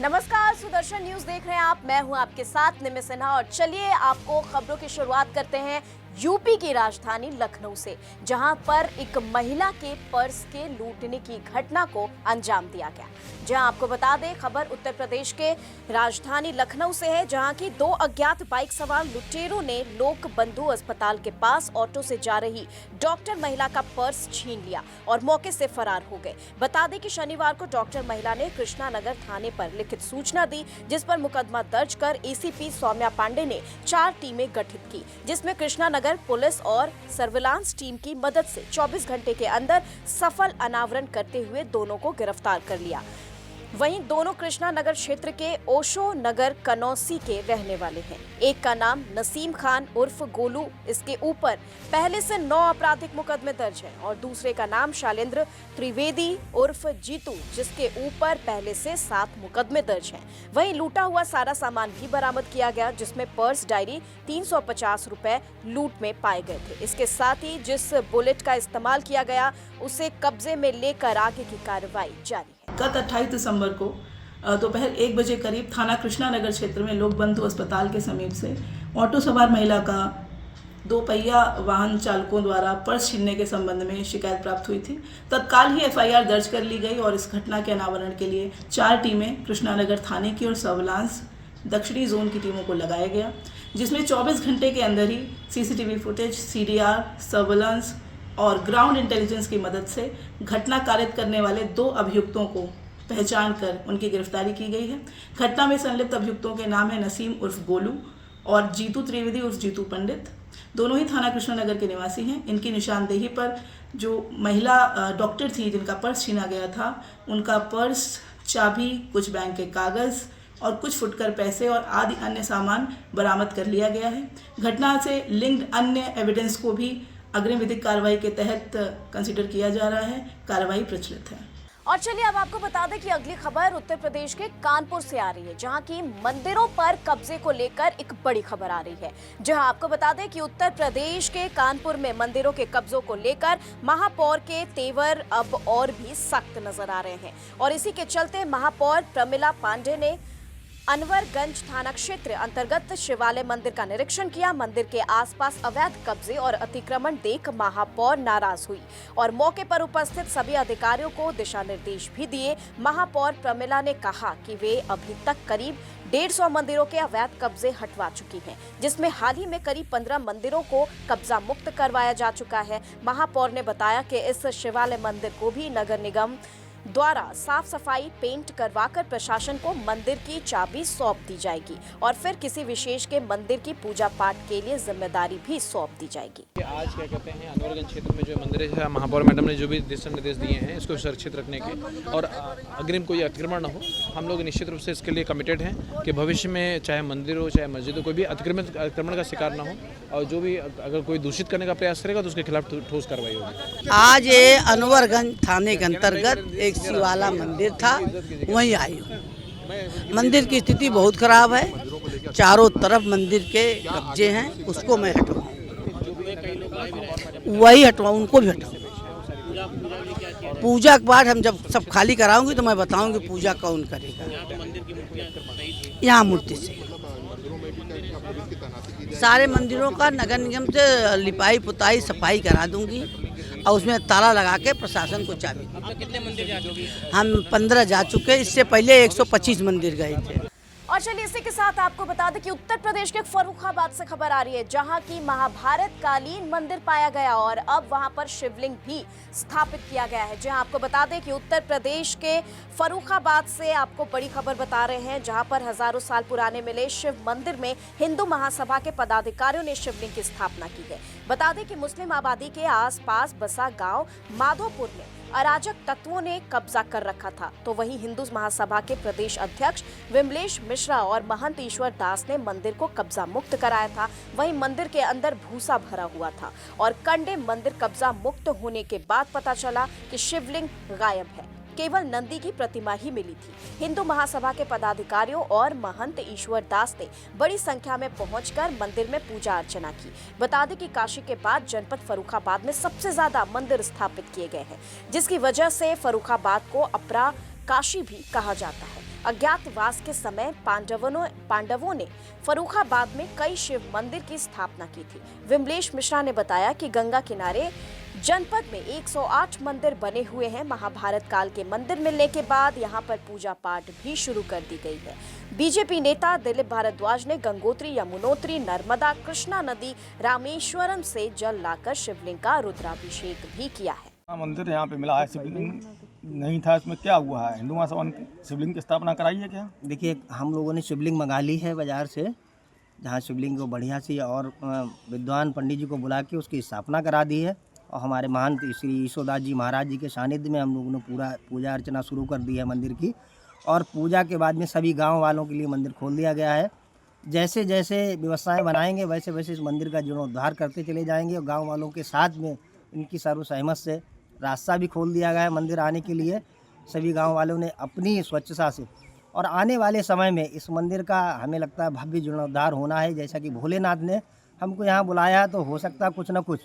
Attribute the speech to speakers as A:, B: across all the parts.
A: नमस्कार, सुदर्शन न्यूज देख रहे हैं आप। मैं हूं आपके साथ निमि सिन्हा और चलिए आपको खबरों की शुरुआत करते हैं यूपी की राजधानी लखनऊ से, जहां पर एक महिला के पर्स के लूटने की घटना को अंजाम दिया गया। जहां आपको बता दें, खबर उत्तर प्रदेश के राजधानी लखनऊ से है, जहां की दो अज्ञात बाइक सवार लुटेरों ने लोक बंधु अस्पताल के पास ऑटो से जा रही डॉक्टर महिला का पर्स छीन लिया और मौके से फरार हो गए। बता दें कि शनिवार को डॉक्टर महिला ने कृष्णा नगर थाने पर लिखित सूचना दी, जिस पर मुकदमा दर्ज कर एसीपी सौम्या पांडे ने 4 टीमें गठित की, जिसमें कृष्णा नगर पुलिस और सर्विलांस टीम की मदद से 24 घंटे के अंदर सफल अनावरण करते हुए दोनों को गिरफ्तार कर लिया। वहीं दोनों कृष्णा नगर क्षेत्र के ओशो नगर कनौसी के रहने वाले हैं। एक का नाम नसीम खान उर्फ गोलू, इसके ऊपर पहले से 9 आपराधिक मुकदमे दर्ज हैं, और दूसरे का नाम शैलेंद्र त्रिवेदी उर्फ जीतू, जिसके ऊपर पहले से 7 मुकदमे दर्ज हैं। वहीं लूटा हुआ सारा सामान भी बरामद किया गया, जिसमें पर्स, डायरी, 350 रुपए लूट में पाए गए थे। इसके साथ ही जिस बुलेट का इस्तेमाल किया गया, उसे कब्जे में लेकर आगे की कार्रवाई जारी है।
B: गत 28 दिसंबर को दोपहर 1 बजे करीब थाना कृष्णा नगर क्षेत्र में लोक बंधु अस्पताल के समीप से ऑटो सवार महिला का 2 पहिया वाहन चालकों द्वारा पर्स छीनने के संबंध में शिकायत प्राप्त हुई थी। तत्काल ही एफआईआर दर्ज कर ली गई और इस घटना के अनावरण के लिए 4 टीमें कृष्णा नगर थाने की और सर्विलांस दक्षिणी जोन की टीमों को लगाया गया, जिसमें 24 घंटे के अंदर ही सीसीटीवी फुटेज, सीडीआर, सर्विलांस और ग्राउंड इंटेलिजेंस की मदद से घटना कारित करने वाले 2 अभियुक्तों को पहचान कर उनकी गिरफ्तारी की गई है। घटना में संलिप्त अभियुक्तों के नाम है नसीम उर्फ गोलू और जीतू त्रिवेदी उर्फ जीतू पंडित। दोनों ही थाना कृष्णनगर के निवासी हैं। इनकी निशानदेही पर जो महिला डॉक्टर थी जिनका पर्स छीना गया था, उनका पर्स, चाबी, कुछ बैंक के कागज़ और कुछ फुटकर पैसे और आदि अन्य सामान बरामद कर लिया गया है। घटना से लिंक्ड अन्य एविडेंस को भी अग्रिम विधिक कार्रवाई के तहत कंसीडर किया जा रहा है। कार्रवाई प्रचलित है।
A: और चलिए अब आपको बता दें कि अगली खबर उत्तर प्रदेश के कानपुर से आ रही है, जहां की मंदिरों पर कब्जे को लेकर एक बड़ी खबर आ रही है। जहां आपको बता दें कि उत्तर प्रदेश के कानपुर में मंदिरों के कब्जों को लेकर महापौर के तेवर अब और भी सख्त नजर आ रहे हैं, और इसी के चलते महापौर प्रमिला पांडे ने अनवरगंज थाना क्षेत्र अंतर्गत शिवालय मंदिर का निरीक्षण किया। मंदिर के आसपास अवैध कब्जे और अतिक्रमण देख महापौर नाराज हुई और मौके पर उपस्थित सभी अधिकारियों को दिशा निर्देश भी दिए। महापौर प्रमिला ने कहा कि वे अभी तक करीब 150 मंदिरों के अवैध कब्जे हटवा चुकी हैं, जिसमें हाल ही में करीब 15 मंदिरों को कब्जा मुक्त करवाया जा चुका है। महापौर ने बताया कि इस शिवालय मंदिर को भी नगर निगम द्वारा साफ सफाई, पेंट करवाकर प्रशासन को मंदिर की चाबी सौंप दी जाएगी और फिर किसी विशेष के मंदिर की पूजा पाठ के लिए जिम्मेदारी भी सौंप दी जाएगी।
C: आज क्या कहते हैं, अनवरगंज क्षेत्र में जो मंदिर है, महापौर मैडम ने जो भी दिशा निर्देश दिए हैं, इसको सुरक्षित रखने के और अग्रिम कोई अतिक्रमण न हो, हम लोग निश्चित रूप से इसके लिए कमिटेड हैं कि भविष्य में चाहे मंदिर हो चाहे मस्जिद हो, कोई भी अतिक्रमण का शिकार न हो, और जो भी अगर कोई दूषित करने का प्रयास करेगा तो उसके खिलाफ ठोस कार्रवाई होगी।
D: आज ये अनवरगंज थाने के अंतर्गत एक शिवाला मंदिर था, वहीं आई हूँ। मंदिर की स्थिति बहुत खराब है, चारों तरफ मंदिर के कब्जे हैं, उसको मैं हटवाऊँ, वही हटवाऊँ, उनको भी हटाऊँ। पूजा के बाद हम जब सब खाली कराऊंगी तो मैं बताऊंगी पूजा कौन करेगा। यहाँ मूर्ति से सारे मंदिरों का नगर निगम से लिपाई पुताई सफाई करा दूंगी और उसमें ताला लगा के प्रशासन को चाबी।
E: कितने मंदिर जा चुके?
D: हम 15 जा चुके, इससे पहले 125 मंदिर गए थे।
A: और चलिए इसी के साथ आपको बता दें कि उत्तर प्रदेश के फर्रुखाबाद से खबर आ रही है, जहां की महाभारत कालीन मंदिर पाया गया और अब वहां पर शिवलिंग भी स्थापित किया गया है। जहां आपको बता दें कि उत्तर प्रदेश के फर्रुखाबाद से आपको बड़ी खबर बता रहे हैं, जहां पर हजारों साल पुराने मिले शिव मंदिर में हिंदू महासभा के पदाधिकारियों ने शिवलिंग की स्थापना की है। बता दें कि मुस्लिम आबादी के आसपास बसा गांव माधोपुर में अराजक तत्वों ने कब्जा कर रखा था, तो वहीं हिंदू महासभा के प्रदेश अध्यक्ष विमलेश मिश्रा और महंत ईश्वर दास ने मंदिर को कब्जा मुक्त कराया था। वहीं मंदिर के अंदर भूसा भरा हुआ था और कंडे मंदिर कब्जा मुक्त होने के बाद पता चला कि शिवलिंग गायब है, केवल नंदी की प्रतिमा ही मिली थी। हिंदू महासभा के पदाधिकारियों और महंत ईश्वर दास ने बड़ी संख्या में पहुंचकर मंदिर में पूजा अर्चना की। बता दें कि काशी के बाद जनपद फर्रुखाबाद में सबसे ज्यादा मंदिर स्थापित किए गए हैं, जिसकी वजह से फर्रुखाबाद को अपरा काशी भी कहा जाता है। अज्ञातवास के समय पांडवों ने फर्रुखाबाद में कई शिव मंदिर की स्थापना की थी। विमलेश मिश्रा ने बताया कि गंगा किनारे जनपद में 108 मंदिर बने हुए हैं। महाभारत काल के मंदिर मिलने के बाद यहाँ पर पूजा पाठ भी शुरू कर दी गई है। बीजेपी नेता दिलीप भारद्वाज ने गंगोत्री, यमुनोत्री, नर्मदा, कृष्णा नदी, रामेश्वरम से जल लाकर शिवलिंग का रुद्राभिषेक भी किया है।
E: मंदिर यहाँ पे मिला है, शिवलिंग नहीं था, इसमें क्या हुआ है? हिंदू महासभा शिवलिंग की स्थापना कराई है क्या?
F: देखिए, हम लोगों ने शिवलिंग मंगा ली है बाज़ार से, जहाँ शिवलिंग को बढ़िया सी और विद्वान पंडित जी को बुला के उसकी स्थापना करा दी है। और हमारे महंत श्री ईशोदास जी महाराज जी के सानिध्य में हम लोगों ने पूरा पूजा अर्चना शुरू कर दी है मंदिर की। और पूजा के बाद में सभी गांव वालों के लिए मंदिर खोल दिया गया है। जैसे जैसे व्यवस्थाएं बनाएंगे वैसे वैसे इस मंदिर का जीर्णोद्धार करते चले जाएंगे। और गाँव वालों के साथ में इनकी सर्व सहमत से रास्ता भी खोल दिया गया है मंदिर आने के लिए। सभी गाँव वालों ने अपनी स्वच्छता से, और आने वाले समय में इस मंदिर का हमें लगता है भव्य जीर्णोद्धार होना है। जैसा कि भोलेनाथ ने हमको यहाँ बुलाया, तो हो सकता है कुछ न कुछ,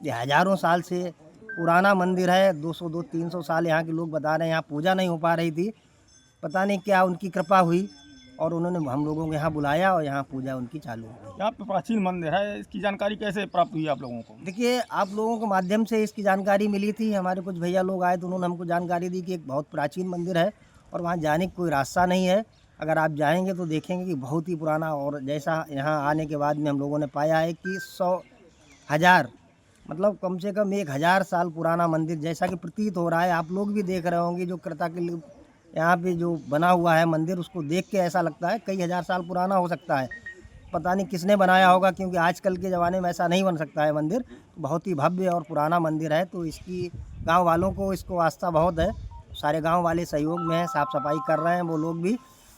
F: ये हज़ारों साल से पुराना मंदिर है, 200-300 साल यहाँ के लोग बता रहे हैं यहाँ पूजा नहीं हो पा रही थी। पता नहीं क्या उनकी कृपा हुई और उन्होंने हम लोगों को यहाँ बुलाया और यहाँ पूजा उनकी चालू हो गई।
E: यहाँ पे प्राचीन मंदिर है, इसकी जानकारी कैसे प्राप्त हुई आप लोगों को?
F: देखिए, आप लोगों के माध्यम से इसकी जानकारी मिली थी। हमारे कुछ भैया लोग आए तो उन्होंने हमको जानकारी दी कि एक बहुत प्राचीन मंदिर है और वहाँ जाने का कोई रास्ता नहीं है। अगर आप जाएंगे तो देखेंगे कि बहुत ही पुराना, और जैसा यहाँ आने के बाद में हम लोगों ने पाया है कि 100,000 मतलब कम से कम 1000 साल पुराना मंदिर जैसा कि प्रतीत हो रहा है। आप लोग भी देख रहे होंगे जो कृतज्ञ यहाँ पे जो बना हुआ है मंदिर, उसको देख के ऐसा लगता है कई हज़ार साल पुराना हो सकता है। पता नहीं किसने बनाया होगा, क्योंकि आजकल के ज़माने में ऐसा नहीं बन सकता है मंदिर। बहुत ही भव्य और पुराना मंदिर है, तो इसकी गांव वालों को इसको आस्था बहुत है। सारे गांव वाले सहयोग में हैं, साफ़ सफाई कर रहे हैं वो लोग भी,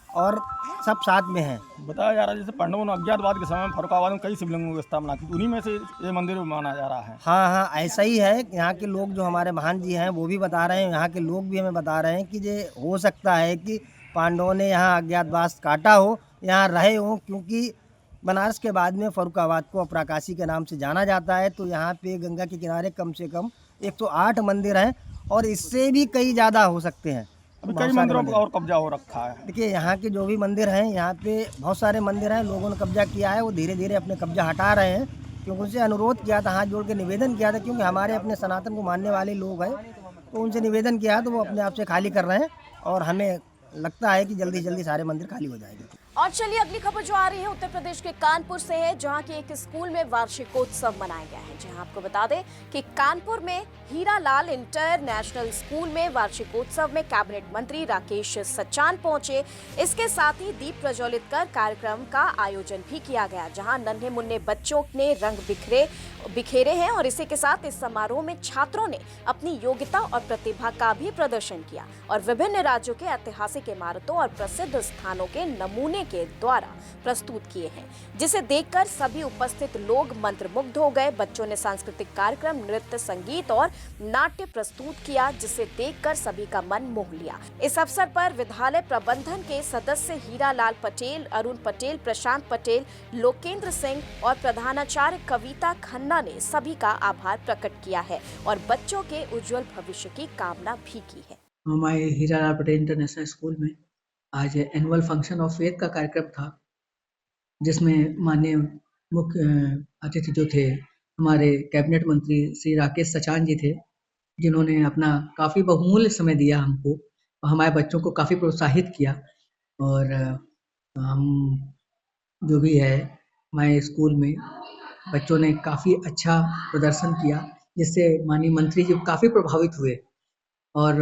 F: और सब साथ में हैं।
E: बताया जा रहा है जैसे पांडवों ने अज्ञातवाद के समय में फर्रुखाबाद में कई शिवलिंगों की स्थापना की, उन्हीं में से ये मंदिर माना जा रहा है।
F: हाँ, ऐसा ही है। यहाँ के लोग जो हमारे महान जी हैं वो भी बता रहे हैं, यहाँ के लोग भी हमें बता रहे हैं कि ये हो सकता है कि पांडवों ने यहाँ अज्ञातवास काटा हो, यहाँ रहे हों, क्योंकि बनारस के बाद में फर्रुखाबाद को अपराकाशी के नाम से जाना जाता है। तो यहाँ पे गंगा के किनारे कम से कम 108 मंदिर हैं और इससे भी कई ज़्यादा हो सकते हैं।
E: अभी कई मंदिरों पर और कब्जा हो रखा है।
F: देखिए, यहाँ के जो भी मंदिर हैं, यहाँ पे बहुत सारे मंदिर हैं, लोगों ने कब्जा किया है, वो धीरे धीरे अपने कब्जा हटा रहे हैं। क्योंकि उनसे अनुरोध किया था, हाथ जोड़ के निवेदन किया था, क्योंकि हमारे अपने सनातन को मानने वाले लोग हैं, तो उनसे निवेदन किया तो वो अपने आप से खाली कर रहे हैं। और हमें लगता है कि जल्दी जल्दी सारे मंदिर खाली हो जाएंगे।
A: और चलिए अगली खबर जो आ रही है उत्तर प्रदेश के कानपुर से है, जहां की एक स्कूल में वार्षिकोत्सव मनाया गया है। जहां आपको बता दें कि कानपुर में हीरालाल इंटरनेशनल स्कूल में वार्षिकोत्सव में कैबिनेट मंत्री राकेश सचान पहुंचे। इसके साथ ही दीप प्रज्वलित कर कार्यक्रम का आयोजन भी किया गया, जहां नन्हे मुन्ने बच्चों ने रंग बिखेरे हैं। और इसी के साथ इस समारोह में छात्रों ने अपनी योग्यता और प्रतिभा का भी प्रदर्शन किया और विभिन्न राज्यों के ऐतिहासिक इमारतों और प्रसिद्ध स्थानों के नमूने के द्वारा प्रस्तुत किए हैं, जिसे देखकर सभी उपस्थित लोग मंत्रमुग्ध हो गए। बच्चों ने सांस्कृतिक कार्यक्रम, नृत्य, संगीत और नाट्य प्रस्तुत किया, जिसे देखकर सभी का मन मोह लिया। इस अवसर पर विद्यालय प्रबंधन के सदस्य हीरालाल पटेल, अरुण पटेल, प्रशांत पटेल, लोकेंद्र सिंह और प्रधानाचार्य कविता खन्ना ने सभी का आभार प्रकट किया है और बच्चों के उज्जवल भविष्य की कामना भी की है।
G: हमारे हीरालाल पटेल इंटरनेशनल स्कूल में आज एनुअल फंक्शन ऑफ फेथ का कार्यक्रम था, जिसमें माननीय मुख्य अतिथि जो थे हमारे कैबिनेट मंत्री श्री राकेश सचान जी थे, जिन्होंने अपना काफ़ी बहुमूल्य समय दिया हमको और हमारे बच्चों को काफ़ी प्रोत्साहित किया। और हम जो भी है हमारे स्कूल में बच्चों ने काफ़ी अच्छा प्रदर्शन किया, जिससे माननीय मंत्री जी काफ़ी प्रभावित हुए और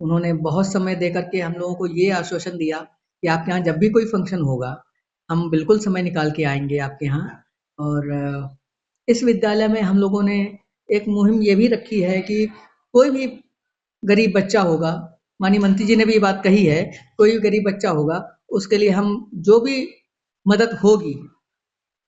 G: उन्होंने बहुत समय दे करके हम लोगों को ये आश्वासन दिया कि आपके यहाँ जब भी कोई फंक्शन होगा हम बिल्कुल समय निकाल के आएंगे आपके यहाँ। और इस विद्यालय में हम लोगों ने एक मुहिम ये भी रखी है कि कोई भी गरीब बच्चा होगा, माननीय मंत्री जी ने भी ये बात कही है, कोई भी गरीब बच्चा होगा उसके लिए हम जो भी मदद होगी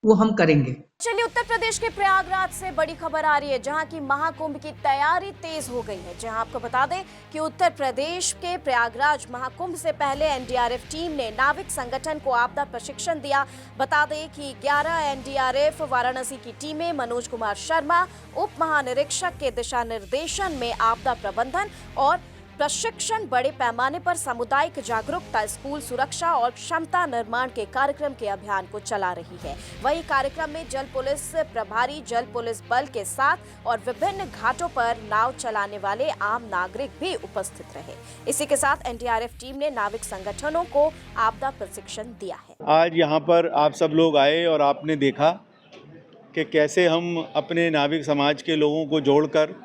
G: वो हम करेंगे।
A: चलिए उत्तर प्रदेश के प्रयागराज से बड़ी खबर आ रही है, जहां की महाकुंभ की तैयारी तेज हो गई है। जहां आपको बता दें कि उत्तर प्रदेश के प्रयागराज महाकुंभ से पहले एनडीआरएफ टीम ने नाविक संगठन को आपदा प्रशिक्षण दिया। बता दें कि 11 एनडीआरएफ वाराणसी की टीमें मनोज कुमार शर्मा, उप महानिरीक्षक के दिशा निर्देशन में आपदा प्रबंधन और प्रशिक्षण बड़े पैमाने पर सामुदायिक जागरूकता, स्कूल सुरक्षा और क्षमता निर्माण के कार्यक्रम के अभियान को चला रही है। वहीं कार्यक्रम में जल पुलिस प्रभारी जल पुलिस बल के साथ और विभिन्न घाटों पर नाव चलाने वाले आम नागरिक भी उपस्थित रहे। इसी के साथ एनडीआरएफ टीम ने नाविक संगठनों को आपदा प्रशिक्षण दिया है।
H: आज यहाँ पर आप सब लोग आए और आपने देखा कि कैसे हम अपने नाविक समाज के लोगों को जोड़कर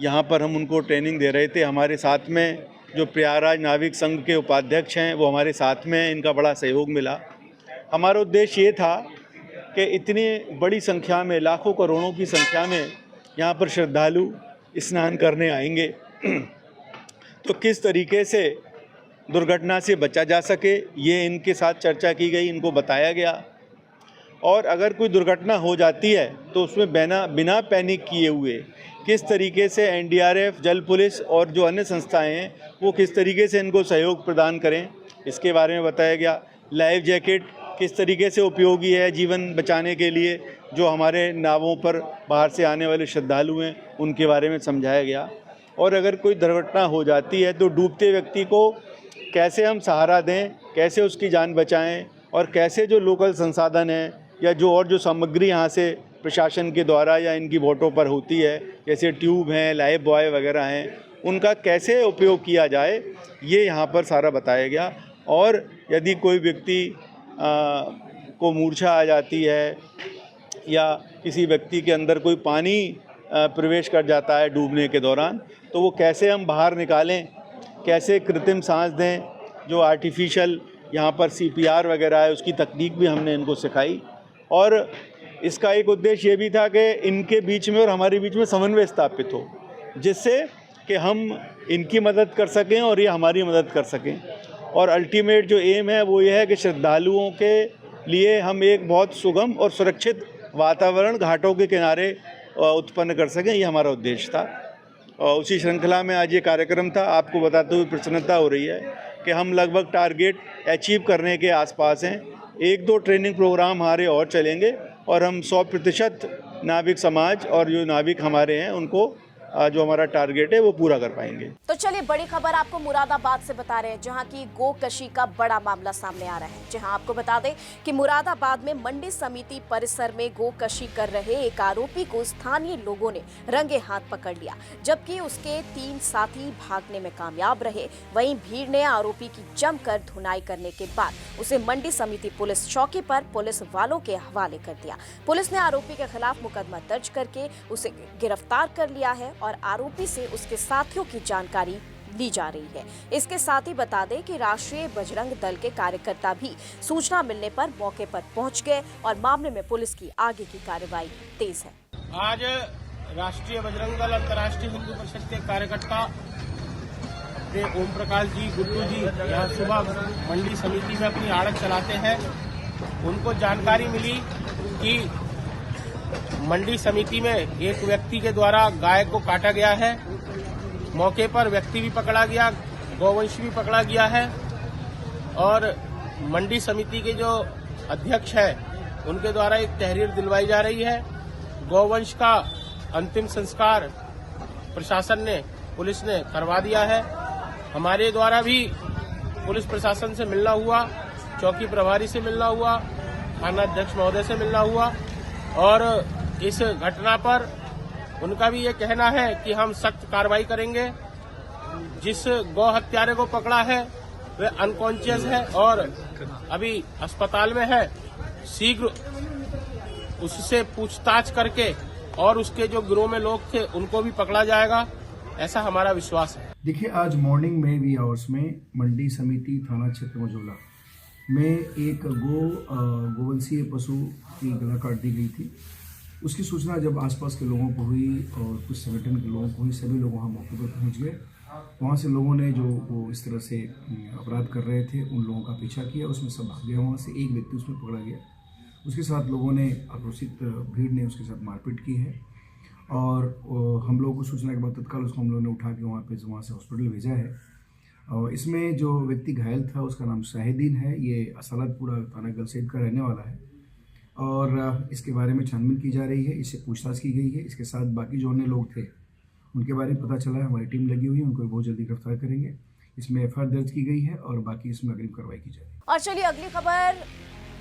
H: यहाँ पर हम उनको ट्रेनिंग दे रहे थे। हमारे साथ में जो प्रयागराज नाविक संघ के उपाध्यक्ष हैं वो हमारे साथ में हैं, इनका बड़ा सहयोग मिला। हमारा उद्देश्य ये था कि इतनी बड़ी संख्या में, लाखों करोड़ों की संख्या में यहाँ पर श्रद्धालु स्नान करने आएंगे तो किस तरीके से दुर्घटना से बचा जा सके, ये इनके साथ चर्चा की गई, इनको बताया गया। और अगर कोई दुर्घटना हो जाती है तो उसमें बिना पैनिक किए हुए किस तरीके से एनडीआरएफ, जल पुलिस और जो अन्य संस्थाएं हैं वो किस तरीके से इनको सहयोग प्रदान करें, इसके बारे में बताया गया। लाइफ जैकेट किस तरीके से उपयोगी है जीवन बचाने के लिए, जो हमारे नावों पर बाहर से आने वाले श्रद्धालु हैं उनके बारे में समझाया गया। और अगर कोई दुर्घटना हो जाती है तो डूबते व्यक्ति को कैसे हम सहारा दें, कैसे उसकी जान बचाएं और कैसे जो लोकल संसाधन हैं या जो सामग्री यहाँ से प्रशासन के द्वारा या इनकी बोटों पर होती है, जैसे ट्यूब हैं, लाइफ बॉय वगैरह हैं, उनका कैसे उपयोग किया जाए, ये यहाँ पर सारा बताया गया। और यदि कोई व्यक्ति को मूर्छा आ जाती है या किसी व्यक्ति के अंदर कोई पानी प्रवेश कर जाता है डूबने के दौरान, तो वो कैसे हम बाहर निकालें, कैसे कृत्रिम सांस दें, जो आर्टिफिशियल यहाँ पर CPR वगैरह है उसकी तकनीक भी हमने इनको सिखाई। और इसका एक उद्देश्य ये भी था कि इनके बीच में और हमारे बीच में समन्वय स्थापित हो, जिससे कि हम इनकी मदद कर सकें और ये हमारी मदद कर सकें। और अल्टीमेट जो एम है वो ये है कि श्रद्धालुओं के लिए हम एक बहुत सुगम और सुरक्षित वातावरण घाटों के किनारे उत्पन्न कर सकें, ये हमारा उद्देश्य था। और उसी श्रृंखला में आज ये कार्यक्रम था। आपको बताते हुए प्रसन्नता हो रही है कि हम लगभग टारगेट अचीव करने के आसपास हैं। 1-2 ट्रेनिंग प्रोग्राम हमारे और चलेंगे और हम 100% नाविक समाज और जो नाविक हमारे हैं उनको जो हमारा टारगेट है वो पूरा कर पाएंगे।
A: तो चलिए बड़ी खबर आपको मुरादाबाद से बता रहे हैं, जहां की गोकशी का बड़ा मामला सामने आ रहा है। जहां आपको बता दें कि मुरादाबाद में मंडी समिति परिसर में गोकशी कर रहे एक आरोपी को स्थानीय लोगों ने रंगे हाथ पकड़ लिया, जबकि उसके 3 साथी भागने में कामयाब रहे। वहीं भीड़ ने आरोपी की जमकर धुनाई करने के बाद उसे मंडी समिति पुलिस चौकी पर पुलिस वालों के हवाले कर दिया। पुलिस ने आरोपी के खिलाफ मुकदमा दर्ज करके उसे गिरफ्तार कर लिया है और आरोपी से उसके साथियों की जानकारी ली जा रही है। इसके साथ ही बता दें कि राष्ट्रीय बजरंग दल के कार्यकर्ता भी सूचना मिलने पर मौके पर पहुंच गए और मामले में पुलिस की आगे की कार्रवाई तेज है।
I: आज राष्ट्रीय बजरंग दल अंतर्राष्ट्रीय हिंदू परिषद के कार्यकर्ता ओम प्रकाश जी, गुड्डू जी यहाँ सुबह मंडी समिति में अपनी आड़त चलाते हैं। उनको जानकारी मिली कि मंडी समिति में एक व्यक्ति के द्वारा गाय को काटा गया है। मौके पर व्यक्ति भी पकड़ा गया, गौवंश भी पकड़ा गया है और मंडी समिति के जो अध्यक्ष हैं उनके द्वारा एक तहरीर दिलवाई जा रही है। गौवंश का अंतिम संस्कार प्रशासन ने, पुलिस ने करवा दिया है। हमारे द्वारा भी पुलिस प्रशासन से मिलना हुआ, चौकी प्रभारी से मिलना हुआ, थाना अध्यक्ष महोदय से मिलना हुआ और इस घटना पर उनका भी ये कहना है कि हम सख्त कार्रवाई करेंगे। जिस गौ हत्यारे को पकड़ा है वह अनकॉन्शियस है और अभी अस्पताल में है। शीघ्र उससे पूछताछ करके और उसके जो गिरोह में लोग थे उनको भी पकड़ा जाएगा, ऐसा हमारा विश्वास है।
J: देखिए, आज मॉर्निंग में वी आवर्स में मंडी समिति थाना क्षेत्र मझौला में एक गोवंशीय पशु की गला काट दी गई थी। उसकी सूचना जब आसपास के लोगों को हुई और कुछ संगठन के लोगों को हुई, सभी लोग वहाँ मौके पर पहुँच गए। वहाँ से लोगों ने जो वो इस तरह से अपराध कर रहे थे उन लोगों का पीछा किया, उसमें सब भाग गया। वहाँ से एक व्यक्ति उसमें पकड़ा गया। उसके साथ लोगों ने, आक्रोशित भीड़ ने उसके साथ मारपीट की है और हम लोगों को सूचना के बाद तत्काल उसको हम लोगों ने उठा के वहाँ से हॉस्पिटल भेजा है। और इसमें जो व्यक्ति घायल था उसका नाम शाहिदीन है। ये असलादपुरा थाना गलसेद का रहने वाला है और इसके बारे में छानबीन की जा रही है, इससे पूछताछ की गई है। इसके साथ बाकी जो अन्य लोग थे उनके बारे में पता चला है, हमारी टीम लगी हुई है, उनको बहुत जल्दी गिरफ्तार करेंगे। इसमें एफआईआर दर्ज की गई है और बाकी इसमें अग्रिम कार्रवाई की जाएगी।
A: और चलिए अगली खबर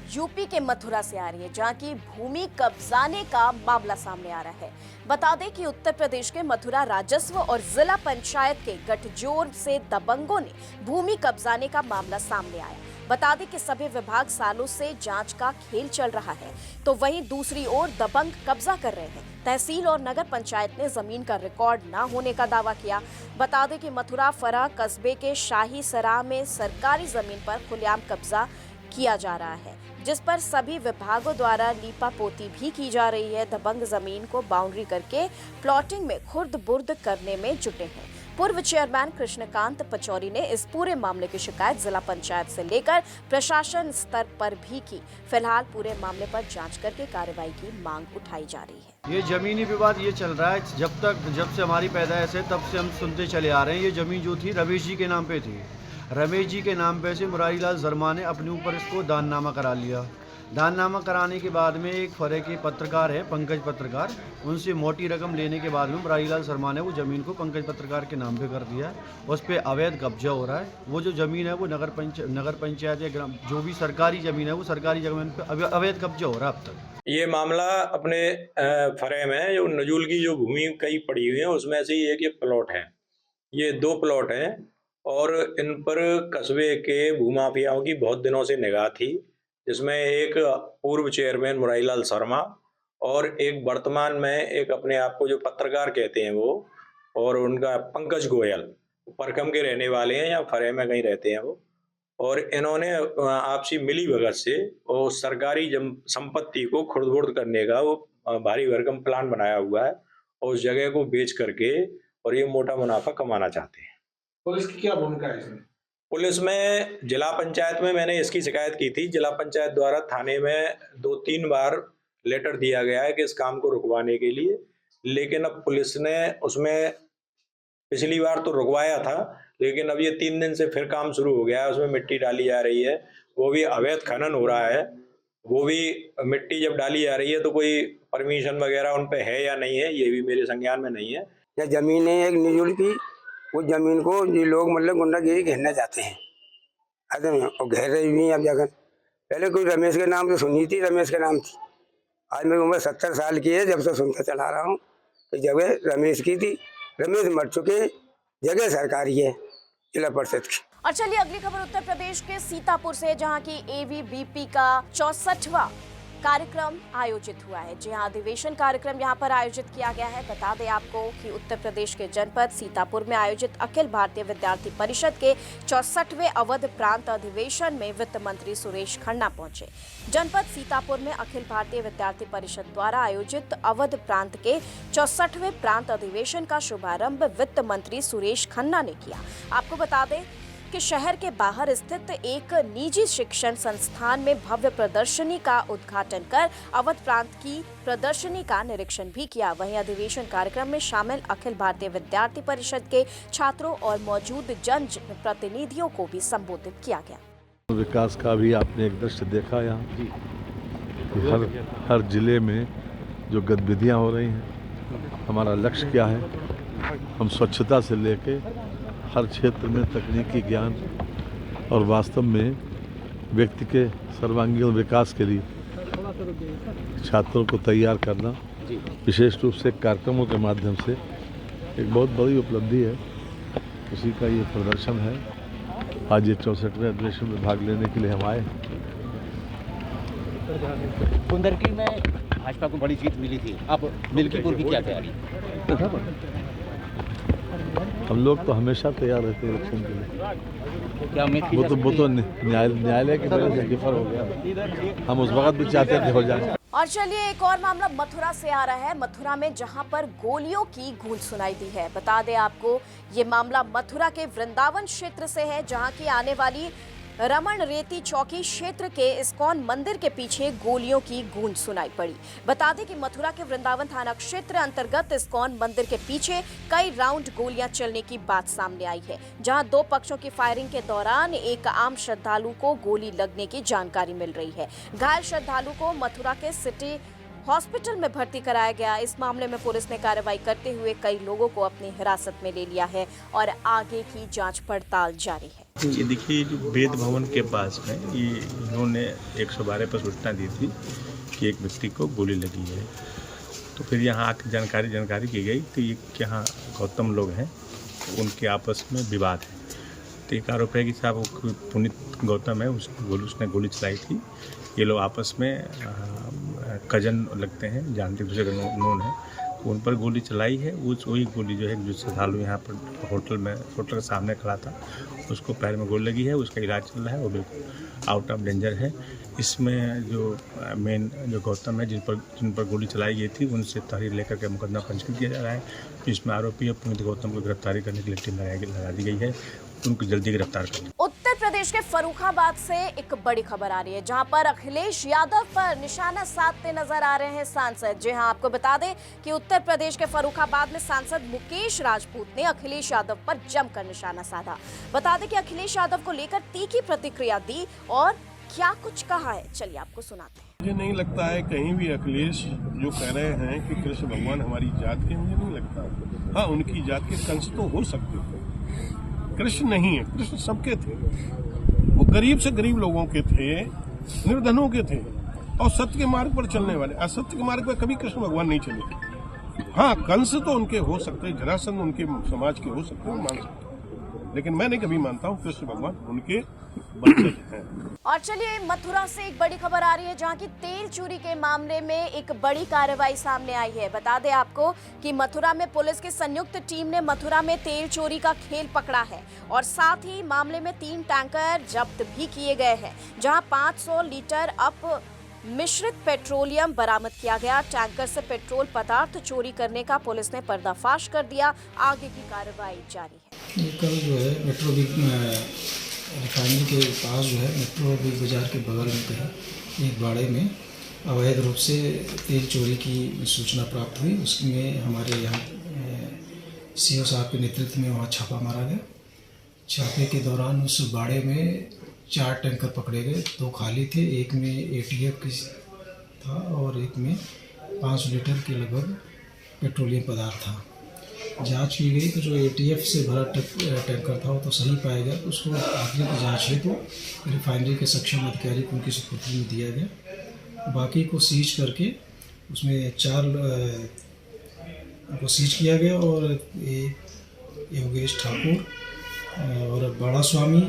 A: यूपी के मथुरा से आ रही है, जहां की भूमि कब्जाने का मामला सामने आ रहा है। बता दें कि उत्तर प्रदेश के मथुरा राजस्व और जिला पंचायत के गठजोड़ से दबंगों ने भूमि कब्जाने का मामला सामने आया। बता दें कि सभी विभाग सालों से जांच का खेल चल रहा है, तो वहीं दूसरी ओर दबंग कब्जा कर रहे हैं। तहसील और नगर पंचायत ने जमीन का रिकॉर्ड न होने का दावा किया। बता दें कि मथुरा फरा कस्बे के शाही सराह में सरकारी जमीन पर खुलेआम कब्जा किया जा रहा है, जिस पर सभी विभागों द्वारा लीपापोती भी की जा रही है। दबंग जमीन को बाउंड्री करके प्लॉटिंग में खुर्द बुर्द करने में जुटे हैं। पूर्व चेयरमैन कृष्णकांत पचौरी ने इस पूरे मामले की शिकायत जिला पंचायत से लेकर प्रशासन स्तर पर भी की। फिलहाल पूरे मामले पर जांच करके कार्रवाई की मांग उठाई जा रही है।
K: ये जमीनी विवाद ये चल रहा है जब से हमारी पैदाइश है तब से हम सुनते चले आ रहे हैं। ये जमीन जो थी रमेश जी के नाम पे थी। रमेश जी के नाम पे से मुरारी लाल शर्मा ने अपने ऊपर इसको दाननामा करा लिया। दाननामा कराने के बाद में एक फरे के पत्रकार है पंकज पत्रकार, उनसे मोटी रकम लेने के बाद में मुरारी लाल शर्मा ने वो ज़मीन को पंकज पत्रकार के नाम पे कर दिया। उस पर अवैध कब्जा हो रहा है। वो जो ज़मीन है वो नगर पंचायत या ग्राम जो भी सरकारी ज़मीन है वो सरकारी ज़मीन पे अवैध कब्जा हो रहा है अब तक।
L: ये मामला अपने फरे में जो नजूल की जो भूमि कई पड़ी हुई है उसमें से एक ये प्लॉट है। ये 2 प्लॉट हैं और इन पर कस्बे के भूमाफियाओं की बहुत दिनों से निगाह थी, जिसमें एक पूर्व चेयरमैन मुरारी लाल शर्मा और एक वर्तमान में एक अपने आप को जो पत्रकार कहते हैं वो, और उनका पंकज गोयल, परखम के रहने वाले हैं या फरे में कहीं रहते हैं वो। और इन्होंने आपसी मिली भगत से वो सरकारी संपत्ति को खुर्द-बुर्द करने का वो भारी भरकम प्लान बनाया हुआ है और उस जगह को बेच करके और ये मोटा मुनाफा कमाना चाहते हैं।
J: पुलिस की क्या भूमिका है इसमें?
L: पुलिस में जिला पंचायत में मैंने इसकी शिकायत की थी। जिला पंचायत द्वारा थाने में 2-3 बार लेटर दिया गया है कि इस काम को रुकवाने के लिए, लेकिन अब पुलिस ने उसमें पिछली बार तो रुकवाया था, लेकिन अब ये 3 दिन से फिर काम शुरू हो गया है। उसमें मिट्टी डाली जा रही है, वो भी अवैध खनन हो रहा है। वो भी मिट्टी जब डाली जा रही है तो कोई परमिशन वगैरह उन पे है या नहीं है, ये भी मेरे संज्ञान में नहीं है।
M: यह जमीन है एक निजुल की, वो जमीन को ये लोग मतलब गुंडागिरी घेरना चाहते हैं आदमी, और घेर रही भी अब जगह। पहले कोई रमेश के नाम से सुनी थी, रमेश के नाम थी। आज मेरी उम्र 70 साल की है, जब से सुनकर चला रहा हूँ कि जगह रमेश की थी। रमेश मर चुके, जगह सरकारी है जिला परिषद की।
A: और चलिए अगली खबर उत्तर प्रदेश के सीतापुर से, जहां की AVBP का 64वां कार्यक्रम आयोजित हुआ है। जी हाँ, अधिवेशन कार्यक्रम यहां पर आयोजित किया गया है। बता दें आपको कि उत्तर प्रदेश के जनपद सीतापुर में आयोजित अखिल भारतीय विद्यार्थी परिषद के 64वें अवध प्रांत अधिवेशन में वित्त मंत्री सुरेश खन्ना पहुंचे। जनपद सीतापुर में अखिल भारतीय विद्यार्थी परिषद द्वारा आयोजित अवध प्रांत के 64वें प्रांत अधिवेशन का शुभारंभ वित्त मंत्री सुरेश खन्ना ने किया। आपको बता दें कि शहर के बाहर स्थित एक निजी शिक्षण संस्थान में भव्य प्रदर्शनी का उद्घाटन कर अवध प्रांत की प्रदर्शनी का निरीक्षण भी किया। वहीं अधिवेशन कार्यक्रम में शामिल अखिल भारतीय विद्यार्थी परिषद के छात्रों और मौजूद जन प्रतिनिधियों को भी संबोधित किया गया।
N: विकास का भी आपने एक दृश्य देखा यहाँ, हर जिले में जो गतिविधियाँ हो रही हैं। हमारा लक्ष्य क्या है, हम स्वच्छता से लेके हर क्षेत्र में तकनीकी ज्ञान और वास्तव में व्यक्ति के सर्वांगीण विकास के लिए छात्रों को तैयार करना, विशेष रूप से कार्यक्रमों के माध्यम से एक बहुत बड़ी उपलब्धि है। उसी का ये प्रदर्शन है। आज ये 64वें अधिवेशन में भाग लेने के लिए हम आए।
O: कुंदरकी में भाजपा को बड़ी जीत मिली थी, अब मिल्कीपुर की क्या तैयारी?
N: हम लोग तो हमेशा तैयार रहते हैं इलेक्शन के लिए।
O: क्या उम्मीद की
N: वो तो न्यायालय की वजह से डिफर हो गया। हम उस वक्त भी चाहते थे हो जाए।
A: और चलिए एक और मामला मथुरा से आ रहा है। मथुरा में जहां पर गोलियों की गूंज सुनाई दी है। बता दें आपको ये मामला मथुरा के वृंदावन क्षेत्र से है, जहां की आने वाली रमन रेती चौकी क्षेत्र के इस्कॉन मंदिर के पीछे गोलियों की गूंज सुनाई पड़ी। बता दें कि मथुरा के वृंदावन थाना क्षेत्र अंतर्गत इस्कॉन मंदिर के पीछे कई राउंड गोलियां चलने की बात सामने आई है, जहां 2 पक्षों की फायरिंग के दौरान एक आम श्रद्धालु को गोली लगने की जानकारी मिल रही है। घायल श्रद्धालु को मथुरा के सिटी हॉस्पिटल में भर्ती कराया गया। इस मामले में पुलिस ने कार्रवाई करते हुए कई लोगों को अपनी हिरासत में ले लिया है और आगे की जांच पड़ताल जारी है।
P: ये देखिए, जो वेद भवन के पास में ये इन्होंने 112 पर सूचना दी थी कि एक व्यक्ति को गोली लगी है। तो फिर यहाँ आकर जानकारी की गई तो ये यहाँ गौतम लोग हैं, उनके आपस में विवाद है। तो एक आरोप है कि साहब पुनीत गौतम है, उसने गोली चलाई थी। ये लोग आपस में कजन लगते हैं, जानते दूसरे का नोन है, तो उन पर गोली चलाई है। वही गोली जो है, जो श्रद्धालु यहाँ पर होटल के सामने खड़ा था, उसको पैर में गोली लगी है। उसका इलाज चल रहा है, वो बिल्कुल आउट ऑफ डेंजर है। इसमें जो मेन जो गौतम है, जिन पर गोली चलाई गई थी, उनसे तहरीर लेकर के मुकदमा पंजीकृत किया जा रहा है। इसमें आरोपी पुनीत गौतम को गिरफ्तारी करने के लिए टीम लगा दी गई है, उनको जल्दी गिरफ्तार कर।
A: उत्तर प्रदेश के फर्रुखाबाद से एक बड़ी खबर आ रही है, जहां पर अखिलेश यादव पर निशाना साधते नजर आ रहे हैं सांसद। जी हां, आपको बता दें कि उत्तर प्रदेश के फर्रुखाबाद में सांसद मुकेश राजपूत ने अखिलेश यादव पर जमकर निशाना साधा। बता दें कि अखिलेश यादव को लेकर तीखी प्रतिक्रिया दी और क्या कुछ कहा है, चलिए आपको सुनाते हैं।
I: मुझे नहीं लगता है कहीं भी अखिलेश जो कह रहे हैं कि कृष्ण भगवान हमारी जात के, मुझे नहीं लगता। हाँ, उनकी जात के कंस तो हो सकते थे, कृष्ण नहीं है। कृष्ण सबके थे, वो गरीब से गरीब लोगों के थे, निर्धनों के थे और सत्य के मार्ग पर चलने वाले। असत्य के मार्ग पर कभी कृष्ण भगवान नहीं चले। हाँ, कंस तो उनके हो सकते, जरासंध उनके समाज के हो सकते हैं, मान सकते, लेकिन मैं नहीं कभी मानता हूँ कृष्ण भगवान उनके बच्चे हैं।
A: और चलिए मथुरा से एक बड़ी खबर आ रही है, जहां की तेल चोरी के मामले में एक बड़ी कार्रवाई सामने आई है। बता दें आपको कि मथुरा में पुलिस की संयुक्त टीम ने मथुरा में तेल चोरी का खेल पकड़ा है और साथ ही मामले में 3 टैंकर जब्त भी किए गए हैं, जहां 500 लीटर अप मिश्रित पेट्रोलियम बरामद किया गया। टैंकर से पेट्रोल पदार्थ चोरी करने का पुलिस ने पर्दाफाश कर दिया। आगे की कार्रवाई जारी है।
J: कल जो है मेट्रो रिफाइनरी के पास जो है मेट्रो बिग बाज़ार के बगल में कहीं एक बाड़े में अवैध रूप से तेल चोरी की सूचना प्राप्त हुई। उसमें हमारे यहाँ सीओ साहब के नेतृत्व में वहाँ छापा मारा गया। छापे के दौरान उस बाड़े में 4 टैंकर पकड़े गए, 2 खाली थे, एक में ATF की था और एक में 500 लीटर के लगभग पेट्रोलियम पदार्थ था। जांच की गई तो जो ATF से भरा टैंकर था वो तो सही पाया गया, तो उसको आगे की जाँच हेतु रिफाइनरी के सक्षम अधिकारी को उनकी सुपुर्दी में दिया गया। बाकी को सीज करके उसमें 4 को सीज किया गया और योगेश ठाकुर और बाड़ा स्वामी,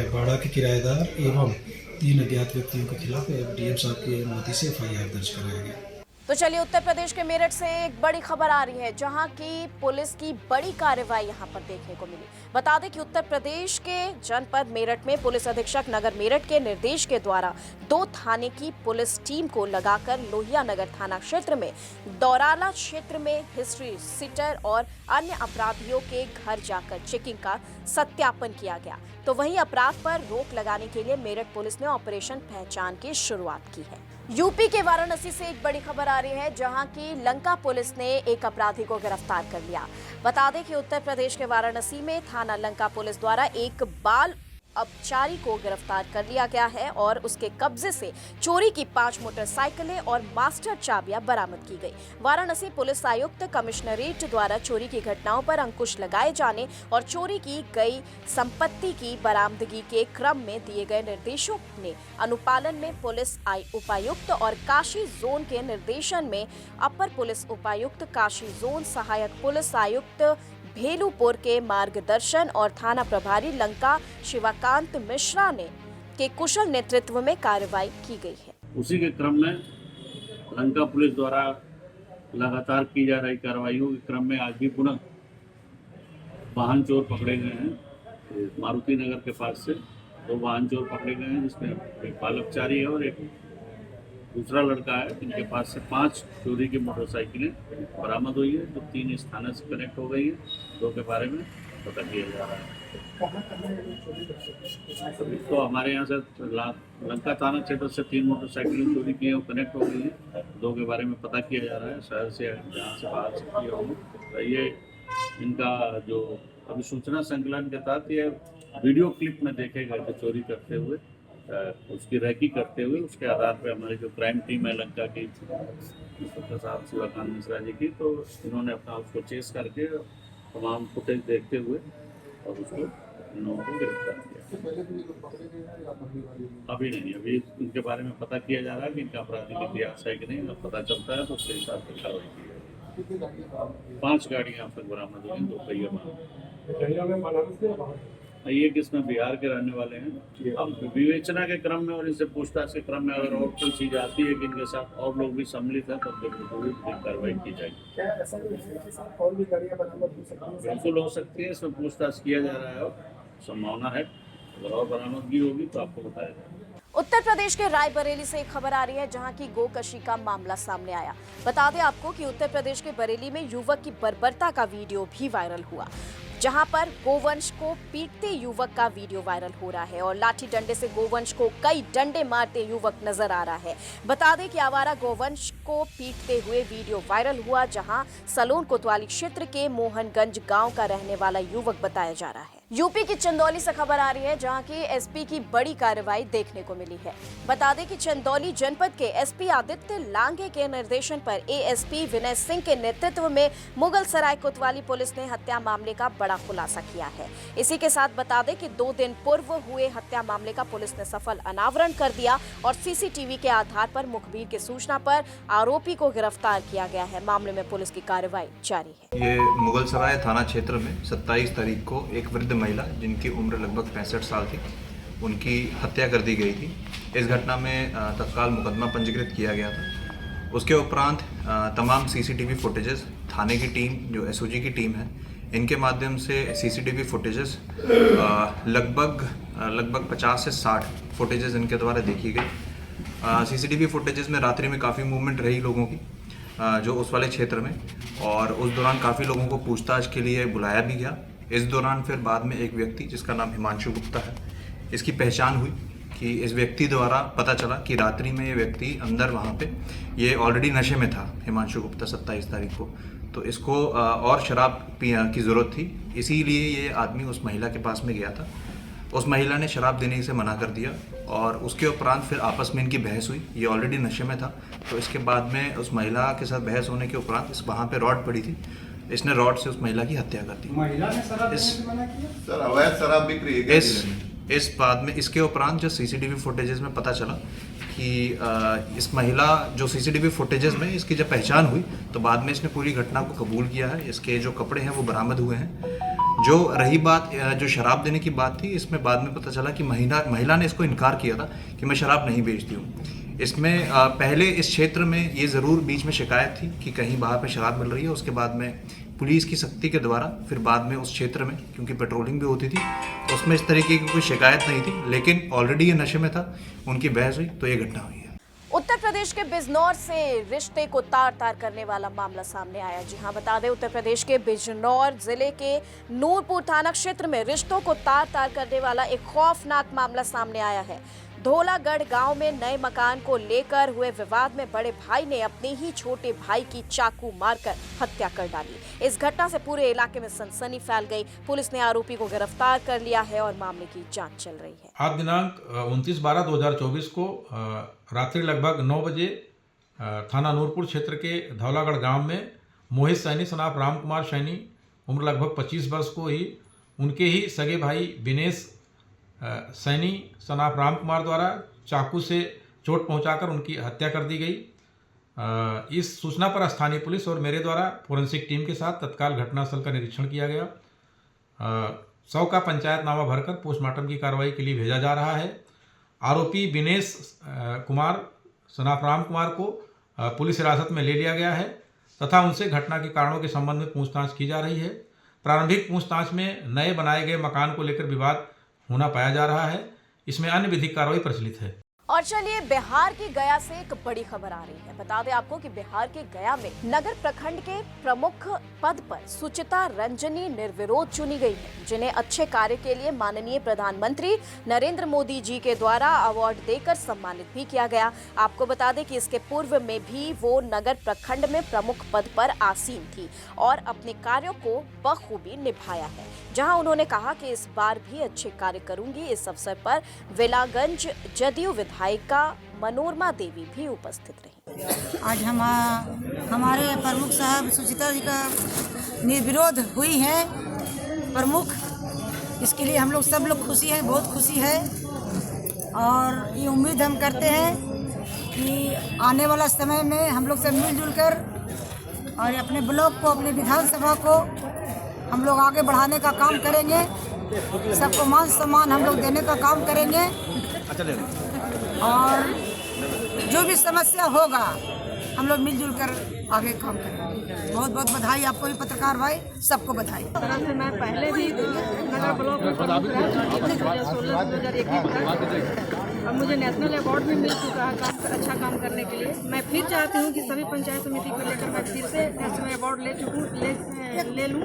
J: बाड़ा के किराएदार एवं 3 अज्ञात व्यक्तियों के खिलाफ DM साहब की अनुमति से FIR दर्ज कराया गया।
A: तो चलिए उत्तर प्रदेश के मेरठ से एक बड़ी खबर आ रही है, जहां की पुलिस की बड़ी कार्रवाई यहां पर देखने को मिली। बता दें कि उत्तर प्रदेश के जनपद मेरठ में पुलिस अधीक्षक नगर मेरठ के निर्देश के द्वारा 2 थाने की पुलिस टीम को लगाकर लोहिया नगर थाना क्षेत्र में दौराला क्षेत्र में हिस्ट्री सीटर और अन्य अपराधियों के घर जाकर चेकिंग का सत्यापन किया गया। तो वहीं अपराध पर रोक लगाने के लिए मेरठ पुलिस ने ऑपरेशन पहचान की शुरुआत की है। यूपी के वाराणसी से एक बड़ी खबर आ रही है, जहां की लंका पुलिस ने एक अपराधी को गिरफ्तार कर लिया। बता दें कि उत्तर प्रदेश के वाराणसी में थाना लंका पुलिस द्वारा एक बाल अपचारी को गिरफ्तार कर लिया गया है और उसके कब्जे से चोरी की 5 मोटरसाइकिलें और मास्टर चाबियां बरामद की गई। वाराणसी पुलिस आयुक्त कमिश्नरेट द्वारा चोरी की घटनाओं पर अंकुश लगाए जाने और चोरी की गई संपत्ति की बरामदगी के क्रम में दिए गए निर्देशों ने अनुपालन में पुलिस उपायुक्त और काशी जोन के निर्देशन में अपर पुलिस उपायुक्त काशी जोन, सहायक पुलिस आयुक्त भेलूपुर के मार्गदर्शन और थाना प्रभारी लंका शिवाकांत मिश्रा ने के कुशल नेतृत्व में कार्रवाई की गई है।
Q: उसी के क्रम में लंका पुलिस द्वारा लगातार की जा रही कार्रवाइयों के क्रम में आज भी पुनः वाहन चोर पकड़े गए हैं। मारुति नगर के पास से 2 वाहन चोर पकड़े गए हैं, जिसमें एक बालकचारी है और एक दूसरा लड़का है, जिनके पास से 5 चोरी की मोटरसाइकिलें बरामद हुई है, जो 3 इस थाने से कनेक्ट हो गई है। 2 के बारे में पता किया जा रहा है। तो हमारे यहाँ से लंका थाना क्षेत्र से 3 मोटरसाइकिलें चोरी की हैं, वो कनेक्ट हो गई हैं। 2 के बारे में पता किया जा रहा है, शहर से जहाँ से बाहर से किए होंगे। तो ये इनका जो अभी सूचना संकलन के तहत ये वीडियो क्लिप में देखे गए थे चोरी करते हुए, उसकी रैकी करते हुए उसके आधार पर हमारी जो क्राइम टीम है लंका की इंस्पेक्टर साहब शिवाकांत मिश्रा जी की, तो इन्होंने अपना उसको चेस करके तमाम फुटेज देखते हुए और उसको इन लोगों को गिरफ्तार किया। अभी नहीं, अभी इनके बारे में पता किया जा रहा है कि इनका आपराधिक इतिहास है कि नहीं। जब पता चलता है तो उसके हिसाब से कार्रवाई की जाएगी। 5 गाड़ियाँ अब तक बरामद हुई, 2 पहिया। ये किसमें बिहार के रहने वाले हैं। अब विवेचना के क्रम में और इनसे पूछताछ के क्रम में अगर और कोई चीज़ आती है कि इनके साथ और लोग भी सम्मिलित हैं, तब पूरी कार्रवाई की जाएगी। बिल्कुल हो सकती है, इसमें पूछताछ किया जा रहा है और संभावना है अगर और बरामदगी होगी तो आपको बताया जाएगा।
A: उत्तर प्रदेश के रायबरेली से एक खबर आ रही है जहां की गोकशी का मामला सामने आया। बता दें आपको कि उत्तर प्रदेश के बरेली में युवक की बर्बरता का वीडियो भी वायरल हुआ, जहां पर गोवंश को पीटते युवक का वीडियो वायरल हो रहा है और लाठी डंडे से गोवंश को कई डंडे मारते युवक नजर आ रहा है। बता दें कि आवारा गोवंश को पीटते हुए वीडियो वायरल हुआ, जहां सलोन कोतवाली क्षेत्र के मोहनगंज गांव का रहने वाला युवक बताया जा रहा है। यूपी की चंदौली से खबर आ रही है जहां की एसपी की बड़ी कार्रवाई देखने को मिली है। बता दें कि चंदौली जनपद के एसपी आदित्य लांगे के निर्देशन पर एएसपी विनय सिंह के नेतृत्व में मुगल सराय कोतवाली पुलिस ने हत्या मामले का बड़ा खुलासा किया है। इसी के साथ बता दें कि 2 दिन पूर्व हुए हत्या मामले का पुलिस ने सफल अनावरण कर दिया और सीसीटीवी के आधार पर मुखबिर की सूचना पर आरोपी को गिरफ्तार किया गया है। मामले में पुलिस की कार्रवाई जारी है।
R: ये मुगल सराय थाना क्षेत्र में 27 तारीख को एक वृद्ध महिला जिनकी उम्र लगभग 65 साल थी, उनकी हत्या कर दी गई थी। इस घटना में तत्काल मुकदमा पंजीकृत किया गया था। उसके उपरांत तमाम सीसीटीवी फुटेजेस थाने की टीम, जो एसओजी की टीम है, इनके माध्यम से सीसीटीवी फुटेजेस लगभग 50 से 60 फुटेजेस इनके द्वारा देखी गई। सीसीटीवी फुटेजेस में रात्रि में काफ़ी मूवमेंट रही लोगों की जो उस वाले क्षेत्र में, और उस दौरान काफ़ी लोगों को पूछताछ के लिए बुलाया भी गया। इस दौरान फिर बाद में एक व्यक्ति जिसका नाम हिमांशु गुप्ता है, इसकी पहचान हुई कि इस व्यक्ति द्वारा पता चला कि रात्रि में ये व्यक्ति अंदर वहाँ पे ये ऑलरेडी नशे में था। हिमांशु गुप्ता 27 तारीख को, तो इसको और शराब की ज़रूरत थी, इसीलिए ये आदमी उस महिला के पास में गया था। उस महिला ने शराब देने से मना कर दिया और उसके उपरांत फिर आपस में इनकी बहस हुई। ये ऑलरेडी नशे में था, तो इसके बाद में उस महिला के साथ बहस होने के उपरांत इस वहाँ पे रॉड पड़ी थी, इसने रॉड से उस महिला की हत्या कर दी।
S: महिला ने शराब देने से मना किया?
R: सर, अवैध शराब बिक्री है इस बाद में। इसके उपरांत जो सीसीटीवी फुटेजेस में पता चला कि इस महिला, जो सीसीटीवी फुटेजेस में इसकी जब पहचान हुई तो बाद में इसने पूरी घटना को कबूल किया है। इसके जो कपड़े हैं वो बरामद हुए हैं। जो रही बात जो शराब देने की बात थी, इसमें बाद में पता चला कि महिला ने इसको इनकार किया था कि मैं शराब नहीं बेचती हूँ। इसमें पहले इस क्षेत्र में ये ज़रूर बीच में शिकायत थी कि कहीं वहाँ पे शराब मिल रही है। उसके बाद में पुलिस की सख्ती के द्वारा फिर बाद में उस क्षेत्र में, क्योंकि पेट्रोलिंग भी होती थी, उसमें इस तरीके की कोई शिकायत नहीं थी, लेकिन ऑलरेडी ये नशे में था, उनकी बहस हुई तो ये घटना हुई है।
A: उत्तर प्रदेश के बिजनौर से रिश्ते को तार तार करने वाला मामला सामने आया। जी हां, बता दें उत्तर प्रदेश के बिजनौर जिले के नूरपुर थाना क्षेत्र में रिश्तों को तार तार करने वाला एक खौफनाक मामला सामने आया है। धोलागढ़ गांव में नए मकान को लेकर हुए विवाद में बड़े भाई ने अपने ही छोटे भाई की चाकू मारकर हत्या कर डाली। इस घटना से पूरे इलाके में सनसनी फैल गई। पुलिस ने आरोपी को गिरफ्तार कर लिया है और मामले की जांच चल रही है।
T: आज दिनांक 29/12/2024 को रात्रि लगभग 9 बजे थाना नूरपुर क्षेत्र के धौलागढ़ गांव में मोहित सैनी सनाफ राम कुमार सैनी, उम्र लगभग 25 वर्ष को ही, उनके ही सगे भाई विनेश सैनी सनाफ राम कुमार द्वारा चाकू से चोट पहुंचाकर उनकी हत्या कर दी गई। इस सूचना पर स्थानीय पुलिस और मेरे द्वारा फोरेंसिक टीम के साथ तत्काल घटनास्थल का निरीक्षण किया गया। शव का पंचायतनामा भरकर पोस्टमार्टम की कार्रवाई के लिए भेजा जा रहा है। आरोपी विनेश कुमार सनाफ राम कुमार को पुलिस हिरासत में ले लिया गया है तथा उनसे घटना के कारणों के संबंध में पूछताछ की जा रही है। प्रारंभिक पूछताछ में नए बनाए गए मकान को लेकर विवाद होना पाया जा रहा है। इसमें अन्य विधिक कार्रवाई प्रचलित है।
A: और और चलिए बिहार की गया से एक बड़ी खबर आ रही है। बता दें आपको कि बिहार के गया में नगर प्रखंड के प्रमुख पद पर सुचिता रंजनी निर्विरोध चुनी गई है, जिन्हें अच्छे कार्य के लिए माननीय प्रधानमंत्री नरेंद्र मोदी जी के द्वारा अवार्ड देकर सम्मानित भी किया गया। आपको बता दें कि इसके पूर्व में भी वो नगर प्रखंड में प्रमुख पद पर आसीन थी और अपने कार्यों को बखूबी निभाया है, जहां उन्होंने कहा कि इस बार भी अच्छे कार्य करूंगी। इस अवसर पर वेलागंज जदयू विधायिका मनोरमा देवी भी उपस्थित रही।
U: आज हमारे प्रमुख साहब सुचिता जी का निर्विरोध हुई है प्रमुख, इसके लिए हम लोग सब लोग खुशी हैं, बहुत खुशी है। और ये उम्मीद हम करते हैं कि आने वाला समय में हम लोग सब मिलजुल कर और अपने ब्लॉक को, अपने विधानसभा को हम लोग आगे बढ़ाने का काम करेंगे। सबको मान सम्मान हम लोग देने का काम करेंगे और जो भी समस्या होगा हम लोग मिलजुल कर आगे काम करेंगे। बहुत बहुत बधाई आपको भी पत्रकार भाई, सबको बधाई।
V: तरह से मैं पहले भी नगर ब्लॉक में 2016-2021 अब मुझे नेशनल अवार्ड भी मिल चुका है अच्छा काम करने के लिए। मैं फिर चाहती हूँ कि सभी पंचायत समिति को लेकर मैं फिर से नेशनल अवार्ड ले लूँ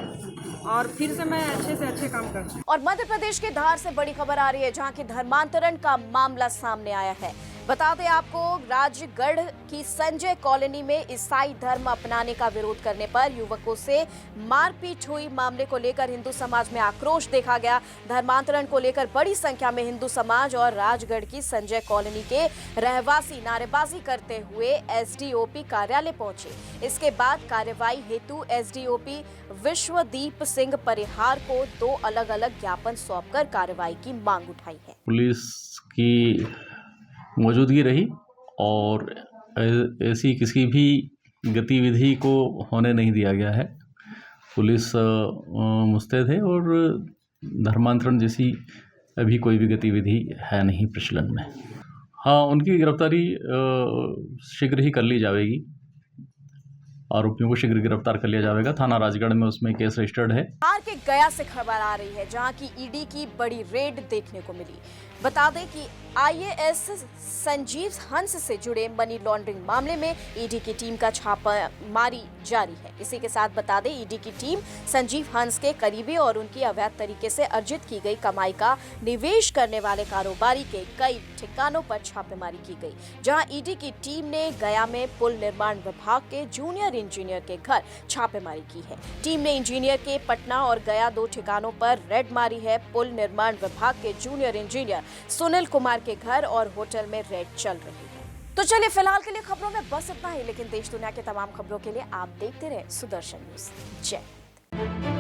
V: और फिर से मैं अच्छे से अच्छे काम करूँ।
A: और मध्य प्रदेश के धार से बड़ी खबर आ रही है, जहां की धर्मांतरण का मामला सामने आया है। बता दें आपको, राजगढ़ की संजय कॉलोनी में ईसाई धर्म अपनाने का विरोध करने पर युवकों से मारपीट हुई। मामले को लेकर हिंदू समाज में आक्रोश देखा गया। धर्मांतरण को लेकर बड़ी संख्या में हिंदू समाज और राजगढ़ की संजय कॉलोनी के रहवासी नारेबाजी करते हुए एसडीओपी कार्यालय पहुंचे। इसके बाद कार्रवाई हेतु एसडीओपी विश्वदीप सिंह परिहार को 2 अलग अलग ज्ञापन सौंपकर कार्रवाई की मांग उठाई है।
W: पुलिस की मौजूदगी रही और ऐसी किसी भी गतिविधि को होने नहीं दिया गया है। पुलिस मुस्तैद है और धर्मांतरण जैसी अभी कोई भी गतिविधि है नहीं प्रचलन में। हाँ, उनकी गिरफ्तारी शीघ्र ही कर ली जाएगी, आरोपियों को शीघ्र गिरफ्तार कर लिया जाएगा। थाना राजगढ़ में उसमें केस रजिस्टर्ड है।
A: बिहार के गया से खबर आ रही है, जहां की ईडी की बड़ी रेड देखने को मिली। बता दें कि आईएएस संजीव हंस से जुड़े मनी लॉन्ड्रिंग मामले में ईडी की टीम का छापामारी जारी है। इसी के साथ बता दें, ईडी की टीम संजीव हंस के करीबी और उनकी अवैध तरीके से अर्जित की गई कमाई का निवेश करने वाले कारोबारी के कई ठिकानों पर छापेमारी की गई, जहां ईडी की टीम ने गया में पुल निर्माण विभाग के जूनियर इंजीनियर के घर छापेमारी की है। टीम ने इंजीनियर के पटना और गया 2 ठिकानों पर रेड मारी है। पुल निर्माण विभाग के जूनियर इंजीनियर सुनील कुमार के घर और होटल में रेड चल रही है। तो चलिए फिलहाल के लिए खबरों में बस इतना ही, लेकिन देश दुनिया के तमाम खबरों के लिए आप देखते रहे सुदर्शन न्यूज। जय हिंद।